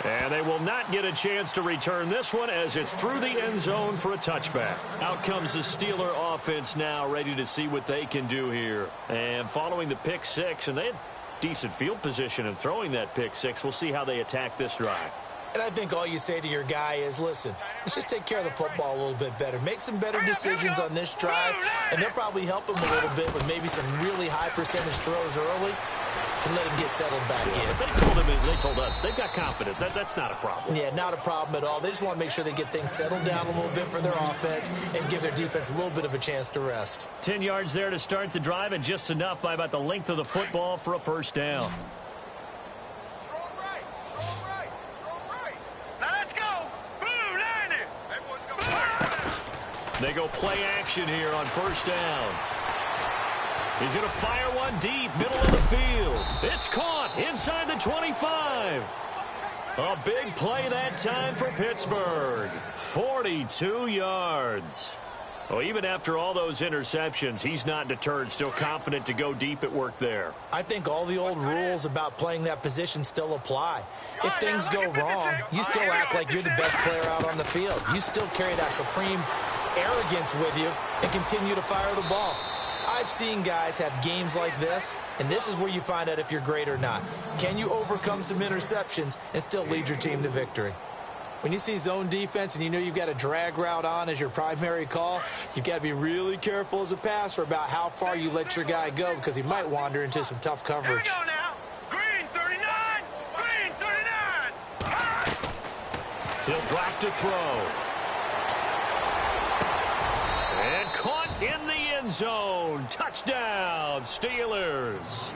And they will not get a chance to return this one as it's through the end zone for a touchback. Out comes the Steeler offense now, ready to see what they can do here. And following the pick six, and they had decent field position in throwing that pick six. We'll see how they attack this drive. And I think all you say to your guy is, listen, let's just take care of the football a little bit better. Make some better decisions on this drive, and they'll probably help him a little bit with maybe some really high percentage throws early to let him get settled back in. They told us they've got confidence. That's not a problem. Yeah, not a problem at all. They just want to make sure they get things settled down a little bit for their offense and give their defense a little bit of a chance to rest. 10 yards there to start the drive, and just enough by about the length of the football for a first down. They go play action here on first down. He's going to fire one deep, middle of the field. It's caught inside the 25. A big play that time for Pittsburgh. 42 yards. Well, even after all those interceptions, he's not deterred, still confident to go deep at work there. I think all the old rules about playing that position still apply. If things go wrong, you still act like you're the best player out on the field. You still carry that supreme arrogance with you and continue to fire the ball. I've seen guys have games like this, and this is where you find out if you're great or not. Can you overcome some interceptions and still lead your team to victory? When you see zone defense and you know you've got a drag route on as your primary call, you've got to be really careful as a passer about how far you let your guy go because he might wander into some tough coverage. Here we go now. Green 39. Green 39. He'll drop to throw. And caught in the end zone. Touchdown, Steelers.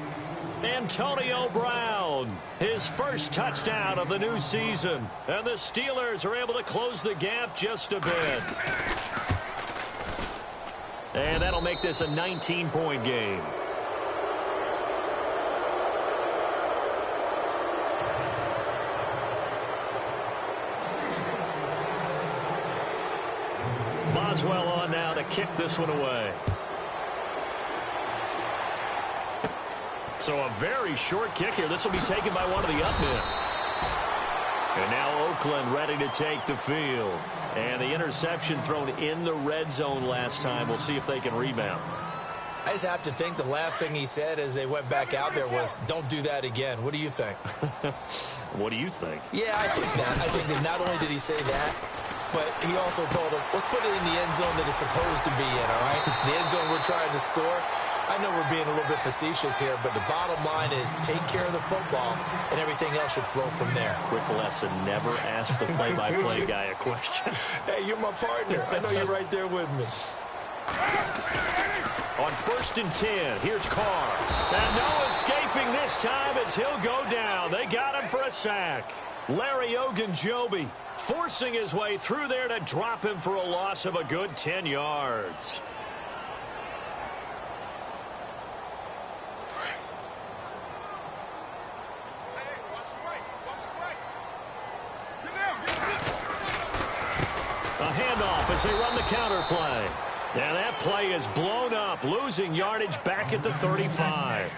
Antonio Brown, his first touchdown of the new season. And the Steelers are able to close the gap just a bit. And that'll make this a 19-point game. Boswell on now to kick this one away. So a very short kick here. This will be taken by one of the up men. And now Oakland ready to take the field. And the interception thrown in the red zone last time. We'll see if they can rebound. I just have to think the last thing he said as they went back out there was, don't do that again. What do you think? What do you think? Yeah, I think that. I think that not only did he say that, but he also told him, let's put it in the end zone that it's supposed to be in, all right? The end zone we're trying to score. I know we're being a little bit facetious here, but the bottom line is take care of the football, and everything else should flow from there. Quick lesson, never ask the play-by-play guy a question. Hey, you're my partner. I know you're right there with me. On 1st and 10, here's Carr. And no escaping this time as he'll go down. They got him for a sack. Larry Ogunjobi forcing his way through there to drop him for a loss of a good 10 yards. A handoff as they run the counter play. And that play is blown up, losing yardage back at the 35.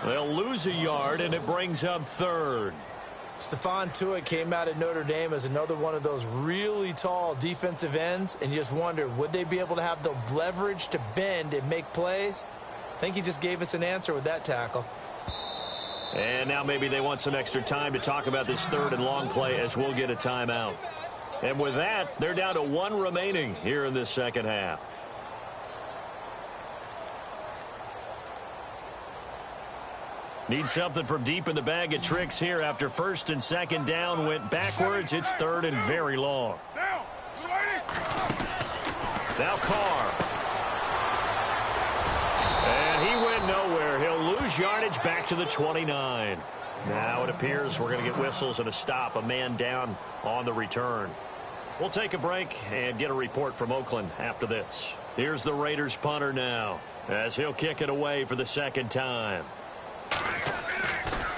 They'll lose a yard, and it brings up 3rd. Stephon Tuitt came out of Notre Dame as another one of those really tall defensive ends, and you just wonder, would they be able to have the leverage to bend and make plays? I think he just gave us an answer with that tackle. And now maybe they want some extra time to talk about this 3rd and long play as we'll get a timeout. And with that, they're down to 1 remaining here in this second half. Need something from deep in the bag of tricks here after 1st and 2nd down went backwards. It's 3rd and very long. Now Carr. And he went nowhere. He'll lose yardage back to the 29. Now it appears we're going to get whistles and a stop. A man down on the return. We'll take a break and get a report from Oakland after this. Here's the Raiders punter now as he'll kick it away for the 2nd time.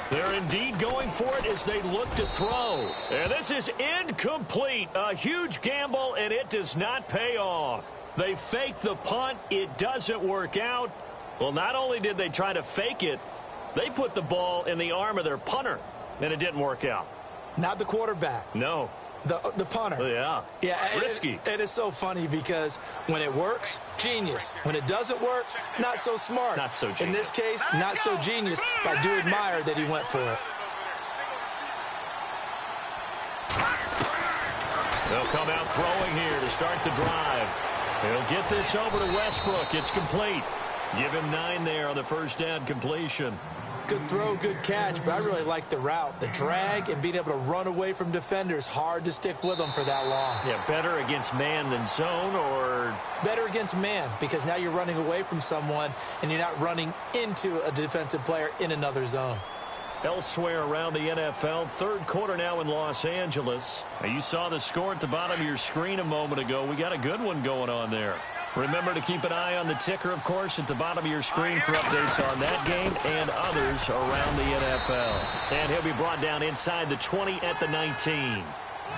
They're indeed going for it as they look to throw. And this is incomplete. A huge gamble, and it does not pay off. They fake the punt. It doesn't work out. Well, not only did they try to fake it, they put the ball in the arm of their punter, and it didn't work out. Not the quarterback. No. The punter. Yeah. Risky. It is so funny because when it works, genius. When it doesn't work, not so smart. Not so genius. In this case, not so genius, but I do admire that he went for it. They'll come out throwing here to start the drive. He'll get this over to Westbrook. It's complete. Give him 9 there on the 1st down completion. Good throw, good catch, but I really like the route. The drag and being able to run away from defenders, hard to stick with them for that long. Yeah, better against man than zone, or? Better against man, because now you're running away from someone and you're not running into a defensive player in another zone. Elsewhere around the NFL, 3rd quarter now in Los Angeles. Now, you saw the score at the bottom of your screen a moment ago. We got a good one going on there. Remember to keep an eye on the ticker, of course, at the bottom of your screen for updates on that game and others around the NFL. And he'll be brought down inside the 20 at the 19.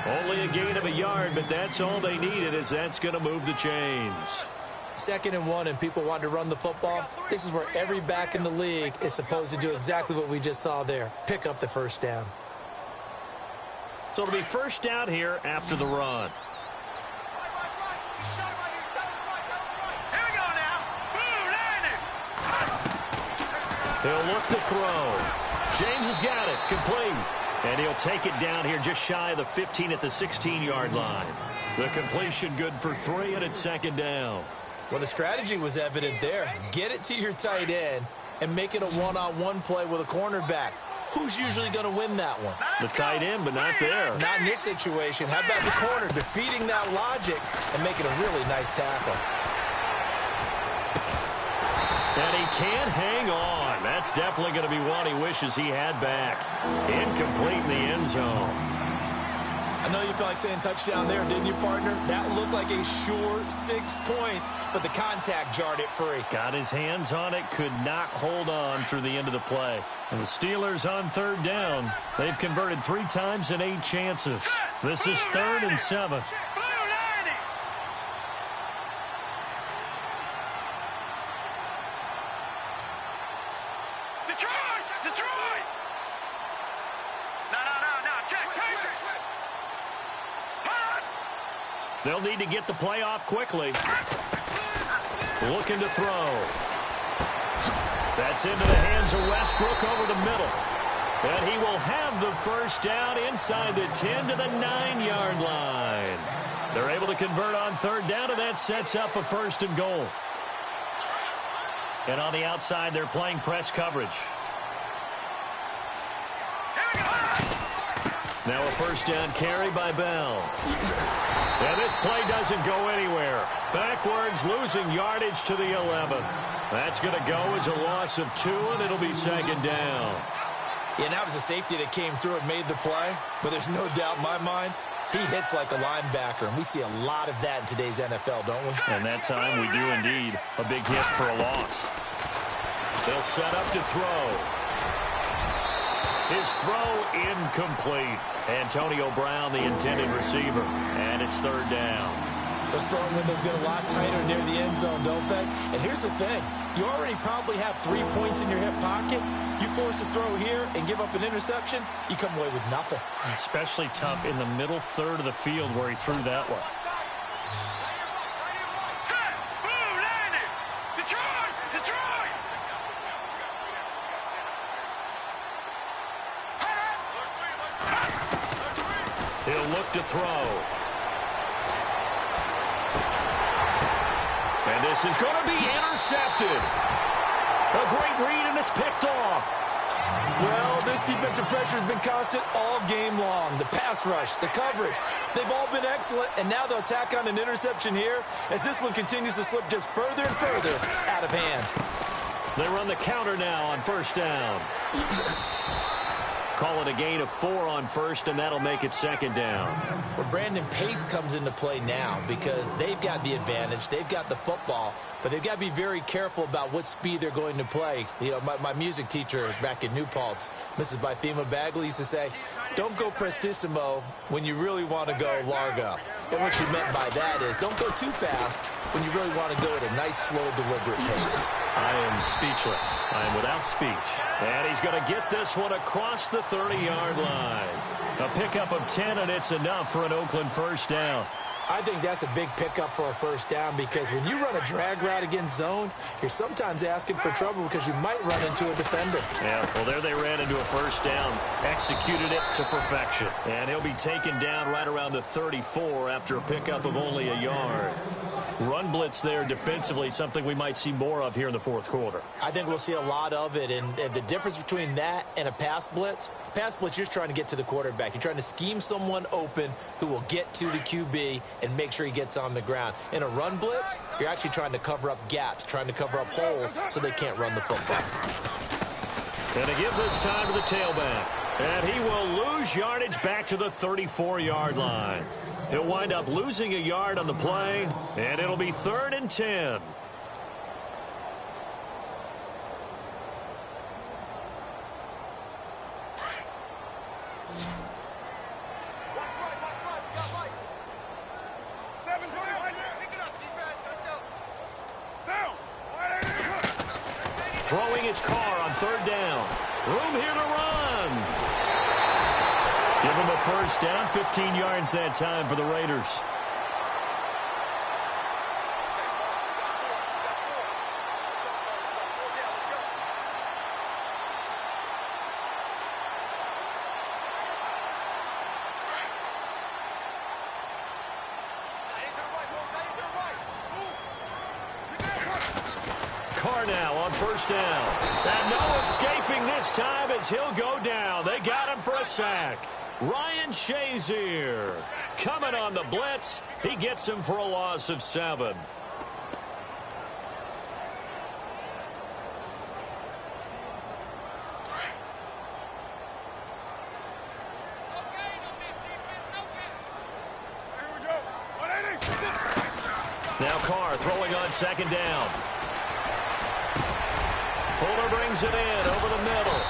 Only a gain of a yard, but that's all they needed, as that's going to move the chains. 2nd and 1, and people want to run the football. This is where every back in the league is supposed to do exactly what we just saw there. Pick up the 1st down. So it'll be 1st down here after the run. He'll look to throw. James has got it. Complete. And he'll take it down here just shy of the 15 at the 16-yard line. The completion good for 3, and it's 2nd down. Well, the strategy was evident there. Get it to your tight end and make it a one-on-one play with a cornerback. Who's usually going to win that one? The tight end, but not there. Not in this situation. How about the corner defeating that logic and making a really nice tackle? And he can't hang on. That's definitely going to be one he wishes he had back. Incomplete in the end zone. I know you felt like saying touchdown there, didn't you, partner? That looked like a sure 6 points, but the contact jarred it free. Got his hands on it, could not hold on through the end of the play. And the Steelers on 3rd down. They've converted 3 times in 8 chances. This is 3rd and 7. They'll need to get the play off quickly. Looking to throw. That's into the hands of Westbrook over the middle. And he will have the 1st down inside the 10 to the 9-yard line. They're able to convert on third down, and that sets up a 1st and goal. And on the outside, they're playing press coverage. Now a 1st down carry by Bell. And this play doesn't go anywhere. Backwards, losing yardage to the 11. That's going to go as a loss of 2, and it'll be 2nd down. Yeah, that was a safety that came through and made the play. But there's no doubt in my mind, he hits like a linebacker. And we see a lot of that in today's NFL, don't we? And that time we do indeed. A big hit for a loss. They'll set up to throw. His throw incomplete. Antonio Brown, the intended receiver. And it's 3rd down. Those throwing windows get a lot tighter near the end zone, don't they? And here's the thing. You already probably have 3 points in your hip pocket. You force a throw here and give up an interception, you come away with nothing. Especially tough in the middle third of the field where he threw that one. Set. Boom. Landed. Detroit. Detroit. He'll look to throw. And this is going to be intercepted. A great read, and it's picked off. Well, this defensive pressure has been constant all game long. The pass rush, the coverage, they've all been excellent, and now they'll tack on an interception here as this one continues to slip just further and further out of hand. They run the counter now on 1st down. Call it a gain of 4 on 1st, and that'll make it 2nd down. Well, Brandon, pace comes into play now because they've got the advantage. They've got the football, but they've got to be very careful about what speed they're going to play. You know, my music teacher back in New Paltz, Mrs. Bythema Bagley, used to say, don't go prestissimo when you really want to go largo. And what she meant by that is don't go too fast when you really want to go at a nice, slow, deliberate pace. I am speechless. I am without speech. And he's going to get this one across the 30-yard line. A pickup of 10, and it's enough for an Oakland 1st down. I think that's a big pickup for a 1st down because when you run a drag route against zone, you're sometimes asking for trouble because you might run into a defender. Yeah, well, there they ran into a 1st down, executed it to perfection. And he'll be taken down right around the 34 after a pickup of only a yard. Run blitz there defensively, something we might see more of here in the 4th quarter. I think we'll see a lot of it, and the difference between that and a pass blitz, you're just trying to get to the quarterback. You're trying to scheme someone open who will get to the QB and make sure he gets on the ground. In a run blitz, you're actually trying to cover up gaps, trying to cover up holes so they can't run the football. And to give this time to the tailback. And he will lose yardage back to the 34-yard line. He'll wind up losing a yard on the play, and it'll be 3rd and 10. Throwing his car on 3rd down. Room here to run. Give him a 1st down, 15 yards that time for the Raiders. Carr now on 1st down. And no escaping this time as he'll go down. They got him for a sack. Ryan Shazier coming on the blitz. He gets him for a loss of 7. Now Carr throwing on 2nd down. Fuller brings it in over the middle.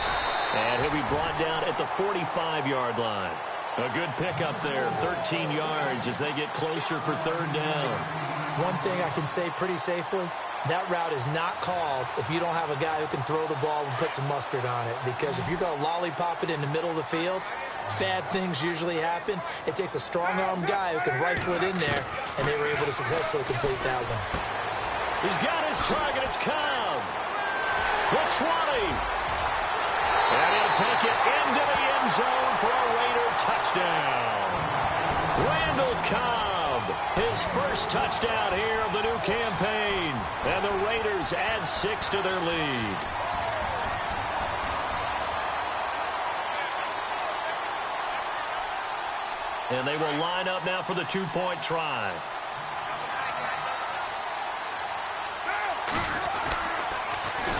And he'll be brought down at the 45-yard line. A good pickup there, 13 yards as they get closer for 3rd down. One thing I can say pretty safely, that route is not called if you don't have a guy who can throw the ball and put some mustard on it. Because if you're going to lollipop it in the middle of the field, bad things usually happen. It takes a strong-arm guy who can rifle it in there, and they were able to successfully complete that one. He's got his target. It's Cobb. The 20. And he'll take it into the end zone for a Raider touchdown. Randall Cobb His first touchdown here of the new campaign. And the Raiders add 6 to their lead. And they will line up now for the two-point try.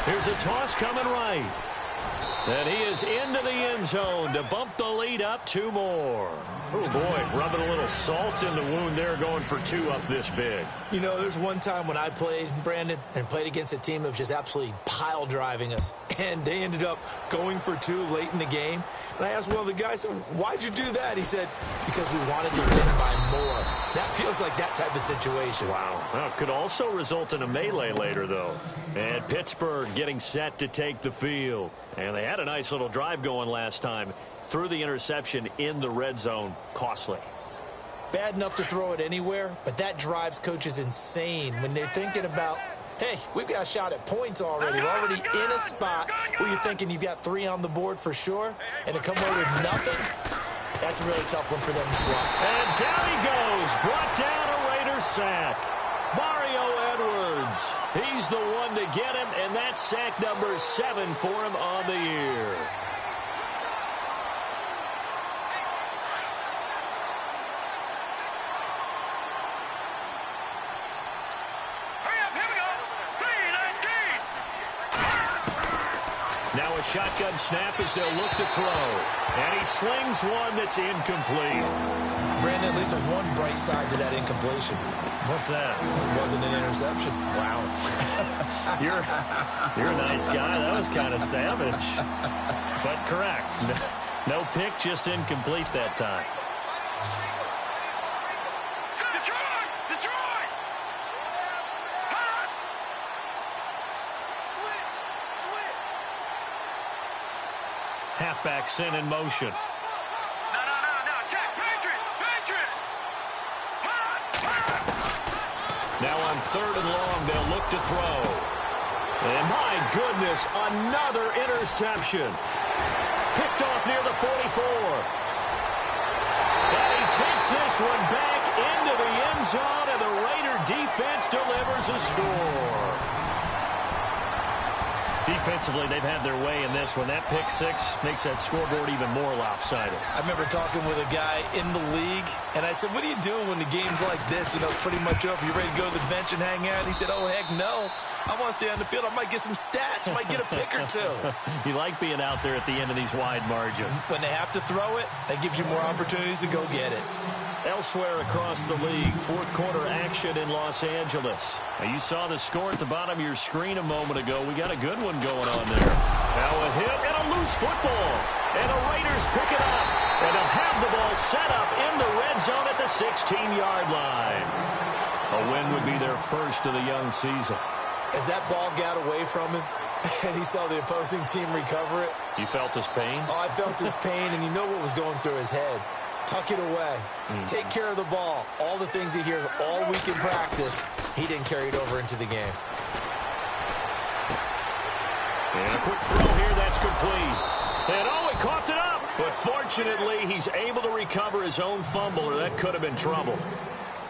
Here's a toss coming right. And he is into the end zone to bump the lead up 2 more. Oh, boy, rubbing a little salt in the wound there, going for 2 up this big. You know, there's one time when I played, Brandon, and played against a team that was just absolutely pile driving us. And they ended up going for 2 late in the game. And I asked one of the guys, why'd you do that? He said, because we wanted to win by more. That feels like that type of situation. Wow. Well, it could also result in a melee later, though. And Pittsburgh getting set to take the field. And they had a nice little drive going last time. Threw the interception in the red zone. Costly. Bad enough to throw it anywhere, but that drives coaches insane when they're thinking about, hey, we've got a shot at points already. We're already in a spot where you're thinking you've got 3 on the board for sure, and to come away with nothing, that's a really tough one for them to swallow. And down he goes. Brought down a Raiders sack. Mario Edwards. He's the one to get him, and that's sack number 7 for him on the year. Now a shotgun snap as they'll look to throw. And he slings one that's incomplete. Brandon, at least there's one bright side to that incompletion. What's that? It wasn't an interception. Wow. you're a nice guy. That was kind of savage. But correct. No pick, just incomplete that time. Halfback sent in motion. No. Jack, Patriot. Now on 3rd and long, they'll look to throw. And my goodness, another interception. Picked off near the 44. And he takes this one back into the end zone, and the Raider defense delivers a score. Defensively, they've had their way in this one. That pick 6 makes that scoreboard even more lopsided. I remember talking with a guy in the league, and I said, what do you do when the game's like this? You know, pretty much over. You ready to go to the bench and hang out? He said, oh, heck no. I want to stay on the field. I might get some stats. I might get a pick or 2. You like being out there at the end of these wide margins. When they have to throw it, that gives you more opportunities to go get it. Elsewhere across the league, 4th quarter action in Los Angeles. Now, you saw the score at the bottom of your screen a moment ago. We got a good one going on there. Now a hit and a loose football. And the Raiders pick it up. And they'll have the ball set up in the red zone at the 16-yard line. A win would be their first of the young season. As that ball got away from him, and he saw the opposing team recover it. You felt his pain? Oh, I felt his pain, and you know what was going through his head. Tuck it away. Take care of the ball. All the things he hears all week in practice, he didn't carry it over into the game. And a quick throw here, that's complete. And oh, he coughed it up. But fortunately, he's able to recover his own fumble, or that could have been trouble.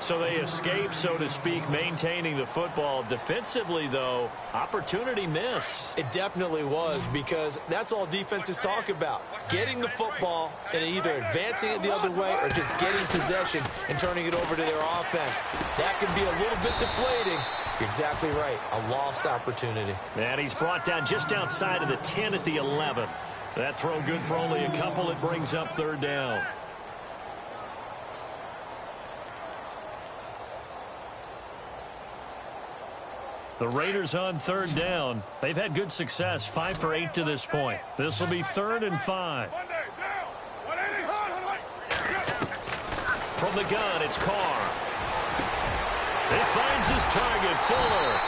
So they escape, so to speak, maintaining the football. Defensively, though, opportunity miss. It definitely was, because that's all defenses talk about. Getting the football and either advancing it the other way or just getting possession and turning it over to their offense. That can be a little bit deflating. You're exactly right. A lost opportunity. And he's brought down just outside of the 10 at the 11. That throw good for only a couple. It brings up 3rd down. The Raiders on 3rd down. They've had good success, 5 for 8 to this point. This will be 3rd and 5. From the gun, it's Carr. He finds his target, Fuller.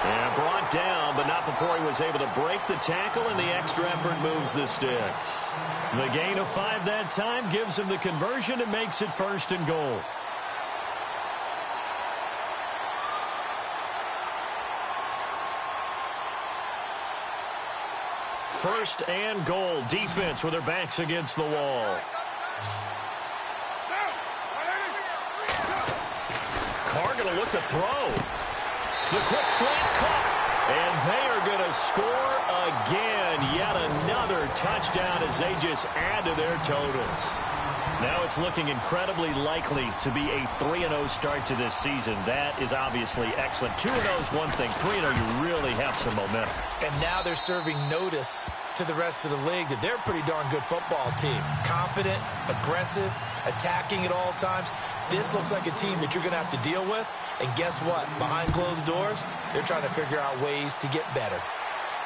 And brought down, but not before he was able to break the tackle, and the extra effort moves the sticks. The gain of 5 that time gives him the conversion and makes it 1st and goal. First and goal. Defense with their backs against the wall. Carr going to look to throw. The quick slant caught. And they are going to score again. Yet another touchdown as they just add to their totals. Now it's looking incredibly likely to be a 3-0 start to this season. That is obviously excellent. 2-0 is one thing. 3-0, you really have some momentum. And now they're serving notice to the rest of the league that they're a pretty darn good football team. Confident, aggressive, attacking at all times. This looks like a team that you're going to have to deal with. And guess what? Behind closed doors, they're trying to figure out ways to get better.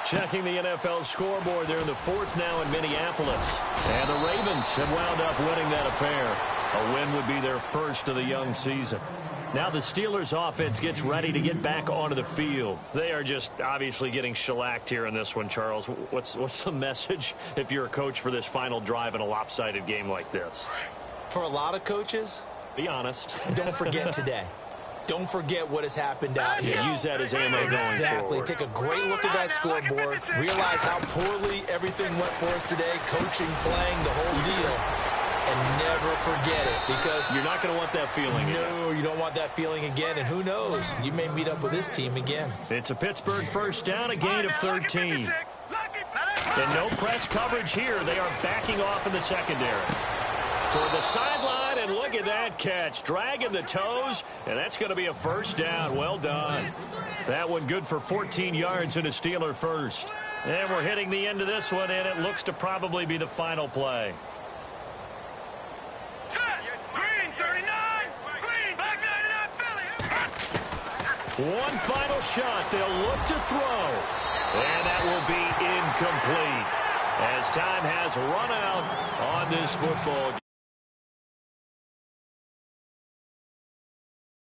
Checking the NFL scoreboard, they're in the fourth now in Minneapolis. And the Ravens have wound up winning that affair. A win would be their first of the young season. Now the Steelers offense gets ready to get back onto the field. They are just obviously getting shellacked here in this one, Charles. What's the message if you're a coach for this final drive in a lopsided game like this? For a lot of coaches, be honest. Don't forget today. Don't forget what has happened out here. Yeah, use that as ammo going forward. Exactly. Take a great look at that scoreboard. Realize how poorly everything went for us today. Coaching, playing, the whole deal. And never forget it, because you're not going to want that feeling again. No, you don't want that feeling again. And who knows? You may meet up with this team again. It's a Pittsburgh first down, a gain of 13. And no press coverage here. They are backing off in the secondary. Toward the sideline, and look at that catch. Dragging the toes, and that's going to be a first down. Well done. That one good for 14 yards and a Steeler first. And we're hitting the end of this one, and it looks to probably be the final play. Green, 39. Green, back 99, Philly. One final shot. They'll look to throw. And that will be incomplete as time has run out on this football game.